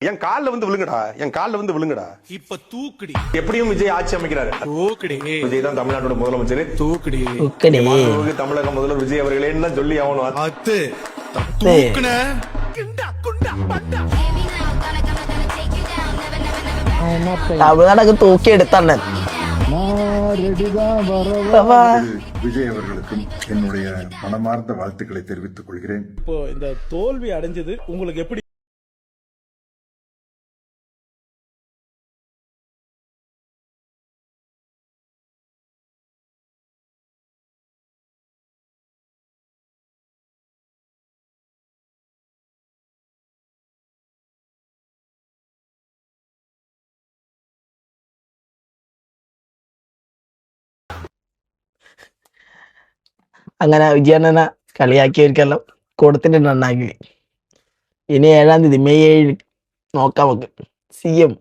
என் கால்ல வந்து விழுங்கடா, என் கால்ல வந்து விழுங்கடா. இப்ப தூக்குடி, எப்படியும் விஜய் ஆட்சி அமைக்கிறாரு. தூக்குடி, விஜய் தான் தமிழ்நாட்டோட முதலமைச்சர். தூக்குடி, மாண்புமிகு தமிழக முதல்வர் விஜய் அவர்களேன்னு தான் சொல்லி ஆகணும். அத்து தூக்குன തമിഴ്നാടൊക്കെ തൂക്കിയെടുത്താണ്. விஜய் அவர்களுக்கும் என்னுடைய மனமார்ந்த வாழ்த்துக்களை தெரிவித்துக் கொள்கிறேன். இப்போ இந்த தோல்வி அடைஞ்சது உங்களுக்கு எப்படி? അങ്ങനെ വിജയണ്ണനെ കളിയാക്കിയവർക്കെല്ലാം കൊടുത്തിട്ട് നന്നാക്കി. ഇനി 7-ാം തീയതി മെയ് 7 നോക്കാം നമുക്ക്. CM